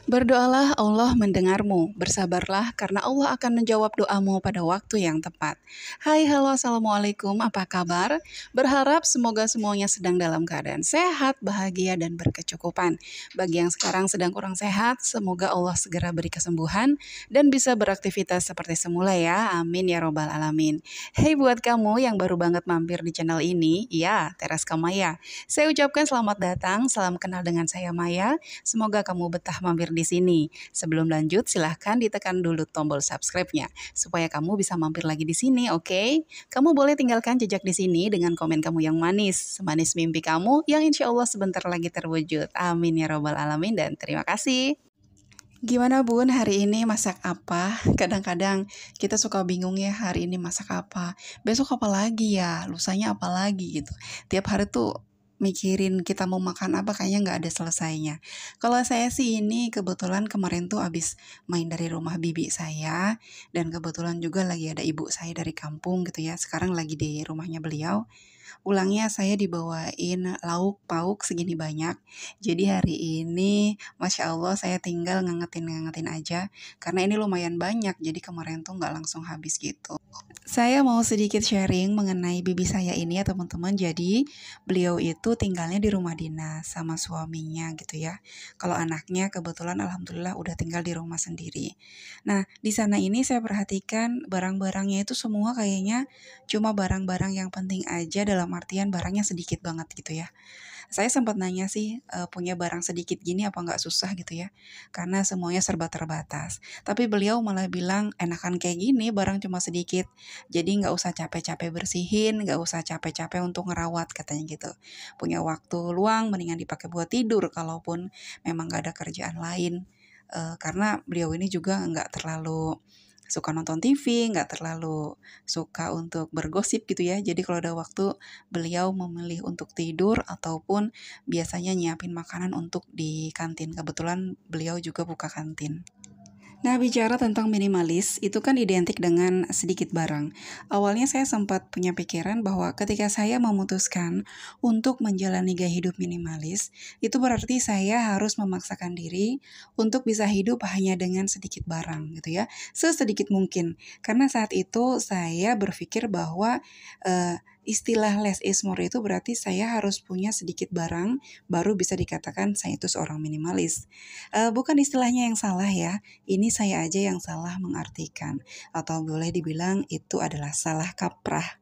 Berdoalah, Allah mendengarmu. Bersabarlah, karena Allah akan menjawab doamu pada waktu yang tepat. Hai, halo, assalamualaikum. Apa kabar? Berharap semoga semuanya sedang dalam keadaan sehat, bahagia, dan berkecukupan. Bagi yang sekarang sedang kurang sehat, semoga Allah segera beri kesembuhan dan bisa beraktivitas seperti semula ya. Amin ya robbal alamin. Hey, buat kamu yang baru banget mampir di channel ini, ya, Tereska Maya. Saya ucapkan selamat datang, salam kenal dengan saya Maya. Semoga kamu betah mampir di sini. Sebelum lanjut, silahkan ditekan dulu tombol subscribe-nya supaya kamu bisa mampir lagi di sini, oke? Kamu boleh tinggalkan jejak di sini dengan komen kamu yang manis, semanis mimpi kamu yang insya Allah sebentar lagi terwujud. Amin ya robbal alamin dan terima kasih. Gimana Bun, hari ini masak apa? Kadang-kadang kita suka bingung ya, hari ini masak apa, besok apa lagi ya, lusanya apa lagi gitu. Tiap hari tuh mikirin kita mau makan apa kayaknya nggak ada selesainya. Kalau saya sih ini kebetulan kemarin tuh abis main dari rumah bibi saya dan kebetulan juga lagi ada ibu saya dari kampung gitu ya. Sekarang lagi di rumahnya beliau. Pulangnya saya dibawain lauk pauk segini banyak. Jadi hari ini Masya Allah saya tinggal ngangetin-ngangetin aja. Karena ini lumayan banyak, jadi kemarin tuh nggak langsung habis gitu. Saya mau sedikit sharing mengenai bibi saya ini ya teman-teman. Jadi beliau itu tinggalnya di rumah dinas sama suaminya gitu ya. Kalau anaknya kebetulan alhamdulillah udah tinggal di rumah sendiri. Nah di sana ini saya perhatikan barang-barangnya itu semua kayaknya cuma barang-barang yang penting aja, dalam artian barangnya sedikit banget gitu ya. Saya sempat nanya sih, punya barang sedikit gini apa nggak susah gitu ya, karena semuanya serba terbatas. Tapi beliau malah bilang, enakan kayak gini barang cuma sedikit, jadi nggak usah capek-capek bersihin, nggak usah capek-capek untuk ngerawat katanya gitu. Punya waktu luang mendingan dipakai buat tidur kalaupun memang nggak ada kerjaan lain. Karena beliau ini juga nggak terlalu suka nonton TV, nggak terlalu suka untuk bergosip gitu ya. Jadi kalau ada waktu beliau memilih untuk tidur ataupun biasanya nyiapin makanan untuk di kantin. Kebetulan beliau juga buka kantin. Nah, bicara tentang minimalis, itu kan identik dengan sedikit barang. Awalnya saya sempat punya pikiran bahwa ketika saya memutuskan untuk menjalani gaya hidup minimalis, itu berarti saya harus memaksakan diri untuk bisa hidup hanya dengan sedikit barang gitu ya, sesedikit mungkin. Karena saat itu saya berpikir bahwa istilah less is more itu berarti saya harus punya sedikit barang baru bisa dikatakan saya itu seorang minimalis. Bukan istilahnya yang salah ya, ini saya aja yang salah mengartikan, atau boleh dibilang itu adalah salah kaprah.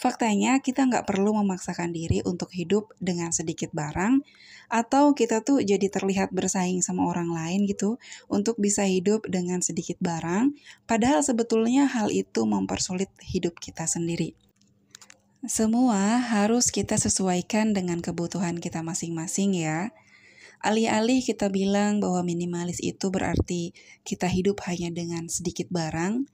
Faktanya kita nggak perlu memaksakan diri untuk hidup dengan sedikit barang, atau kita tuh jadi terlihat bersaing sama orang lain gitu, untuk bisa hidup dengan sedikit barang, padahal sebetulnya hal itu mempersulit hidup kita sendiri. Semua harus kita sesuaikan dengan kebutuhan kita masing-masing ya. Alih-alih kita bilang bahwa minimalis itu berarti kita hidup hanya dengan sedikit barang,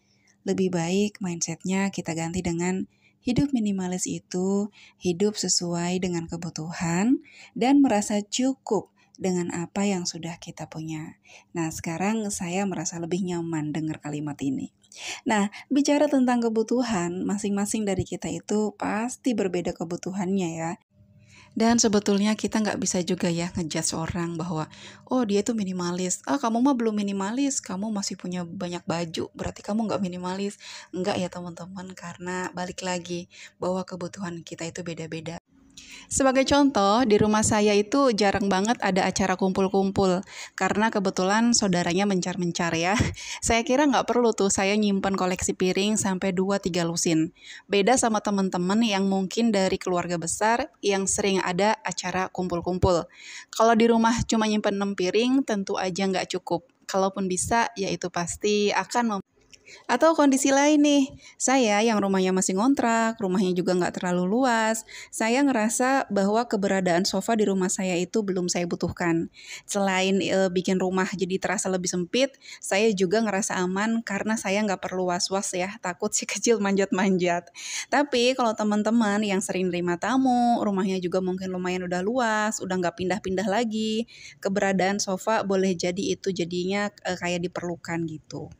lebih baik mindsetnya kita ganti dengan hidup minimalis itu hidup sesuai dengan kebutuhan dan merasa cukup dengan apa yang sudah kita punya. Nah, sekarang saya merasa lebih nyaman dengar kalimat ini. Nah, bicara tentang kebutuhan, masing-masing dari kita itu pasti berbeda kebutuhannya ya. Dan sebetulnya kita nggak bisa juga ya ngejudge orang bahwa, oh dia itu minimalis, ah kamu mah belum minimalis, kamu masih punya banyak baju, berarti kamu nggak minimalis. Enggak ya teman-teman, karena balik lagi bahwa kebutuhan kita itu beda-beda. Sebagai contoh, di rumah saya itu jarang banget ada acara kumpul-kumpul karena kebetulan saudaranya mencar-mencar ya. Saya kira nggak perlu tuh saya nyimpen koleksi piring sampai 2-3 lusin. Beda sama teman-teman yang mungkin dari keluarga besar yang sering ada acara kumpul-kumpul. Kalau di rumah cuma nyimpen 6 piring, tentu aja nggak cukup. Kalaupun bisa, ya itu pasti akan atau kondisi lain nih, saya yang rumahnya masih ngontrak, rumahnya juga nggak terlalu luas, saya ngerasa bahwa keberadaan sofa di rumah saya itu belum saya butuhkan. Selain bikin rumah jadi terasa lebih sempit, saya juga ngerasa aman karena saya nggak perlu was-was ya, takut si kecil manjat-manjat. Tapi kalau teman-teman yang sering nerima tamu, rumahnya juga mungkin lumayan udah luas, udah nggak pindah-pindah lagi, keberadaan sofa boleh jadi itu jadinya kayak diperlukan gitu.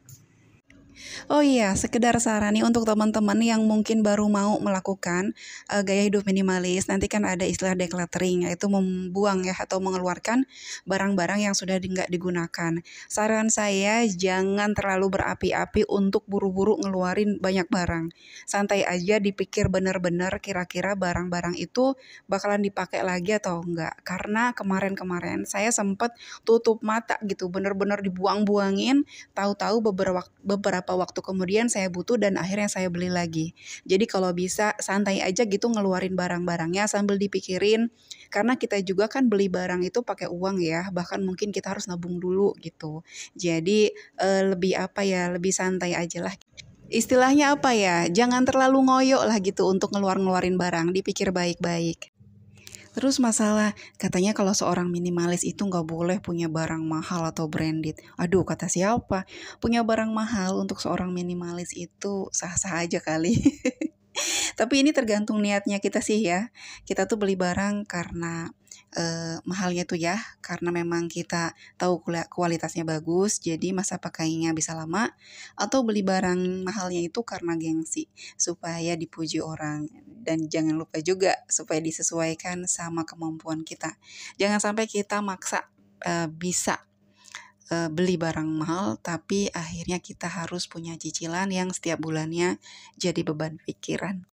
Oh iya, sekedar saran nih untuk teman-teman yang mungkin baru mau melakukan gaya hidup minimalis. Nanti kan ada istilah decluttering, yaitu membuang ya atau mengeluarkan barang-barang yang sudah nggak digunakan. Saran saya jangan terlalu berapi-api untuk buru-buru ngeluarin banyak barang. Santai aja dipikir bener-bener kira-kira barang-barang itu bakalan dipakai lagi atau enggak. Karena kemarin-kemarin saya sempat tutup mata gitu, bener-bener dibuang-buangin. Tahu-tahu beberapa waktu kemudian saya butuh dan akhirnya saya beli lagi. Jadi kalau bisa santai aja gitu ngeluarin barang-barangnya sambil dipikirin karena kita juga kan beli barang itu pakai uang ya, bahkan mungkin kita harus nabung dulu gitu. Jadi lebih apa ya, lebih santai aja lah. Istilahnya apa ya? Jangan terlalu ngoyo lah gitu untuk ngeluarin barang, dipikir baik-baik. Terus masalah katanya kalau seorang minimalis itu nggak boleh punya barang mahal atau branded. Aduh, kata siapa? Punya barang mahal untuk seorang minimalis itu sah-sah aja kali. Tapi ini tergantung niatnya kita sih ya. Kita tuh beli barang karena mahalnya tuh ya, karena memang kita tahu kualitasnya bagus, jadi masa pakainya bisa lama, atau beli barang mahalnya itu karena gengsi, supaya dipuji orang. Dan jangan lupa juga supaya disesuaikan sama kemampuan kita. Jangan sampai kita maksa bisa beli barang mahal, tapi akhirnya kita harus punya cicilan yang setiap bulannya jadi beban pikiran.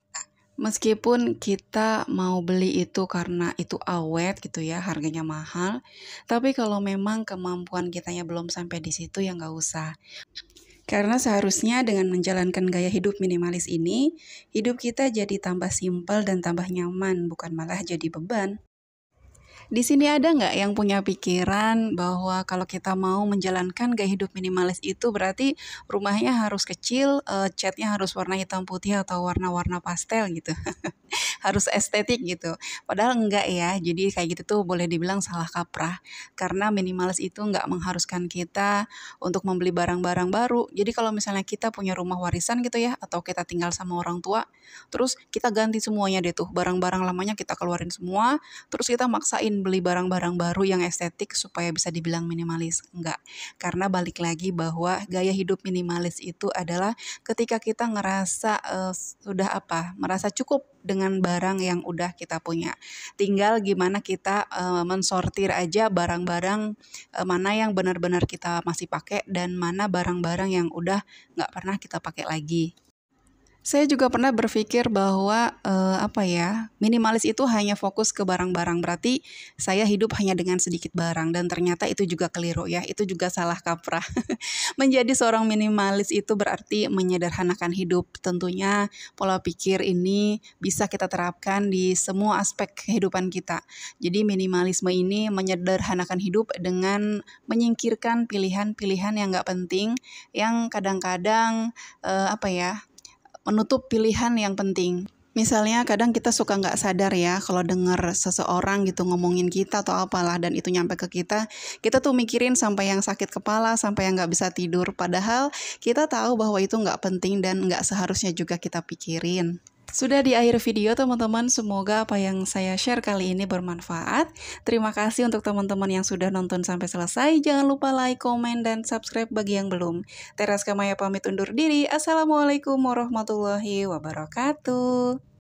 Meskipun kita mau beli itu karena itu awet gitu ya, harganya mahal, tapi kalau memang kemampuan kitanya belum sampai di situ ya nggak usah. Karena seharusnya dengan menjalankan gaya hidup minimalis ini, hidup kita jadi tambah simpel dan tambah nyaman, bukan malah jadi beban. Di sini ada nggak yang punya pikiran bahwa kalau kita mau menjalankan gaya hidup minimalis itu berarti rumahnya harus kecil, catnya harus warna hitam putih atau warna-warna pastel gitu? Harus estetik gitu. Padahal enggak ya. Jadi kayak gitu tuh boleh dibilang salah kaprah. Karena minimalis itu enggak mengharuskan kita untuk membeli barang-barang baru. Jadi kalau misalnya kita punya rumah warisan gitu ya, atau kita tinggal sama orang tua, terus kita ganti semuanya deh tuh. Barang-barang lamanya kita keluarin semua, terus kita maksain beli barang-barang baru yang estetik supaya bisa dibilang minimalis. Enggak. Karena balik lagi bahwa gaya hidup minimalis itu adalah ketika kita ngerasa sudah apa, merasa cukup dengan barang yang udah kita punya. Tinggal gimana kita mensortir aja barang-barang mana yang benar-benar kita masih pakai dan mana barang-barang yang udah nggak pernah kita pakai lagi. Saya juga pernah berpikir bahwa apa ya, minimalis itu hanya fokus ke barang-barang, berarti saya hidup hanya dengan sedikit barang dan ternyata itu juga keliru ya, itu juga salah kaprah. Menjadi seorang minimalis itu berarti menyederhanakan hidup. Tentunya pola pikir ini bisa kita terapkan di semua aspek kehidupan kita. Jadi minimalisme ini menyederhanakan hidup dengan menyingkirkan pilihan-pilihan yang nggak penting, yang kadang-kadang apa ya, menutup pilihan yang penting. Misalnya kadang kita suka nggak sadar ya kalau dengar seseorang gitu ngomongin kita atau apalah dan itu nyampe ke kita tuh mikirin sampai yang sakit kepala, sampai yang nggak bisa tidur. Padahal kita tahu bahwa itu nggak penting dan nggak seharusnya juga kita pikirin. Sudah di akhir video teman-teman, semoga apa yang saya share kali ini bermanfaat. Terima kasih untuk teman-teman yang sudah nonton sampai selesai. Jangan lupa like, komen, dan subscribe bagi yang belum. Teras Kamaya pamit undur diri. Assalamualaikum warahmatullahi wabarakatuh.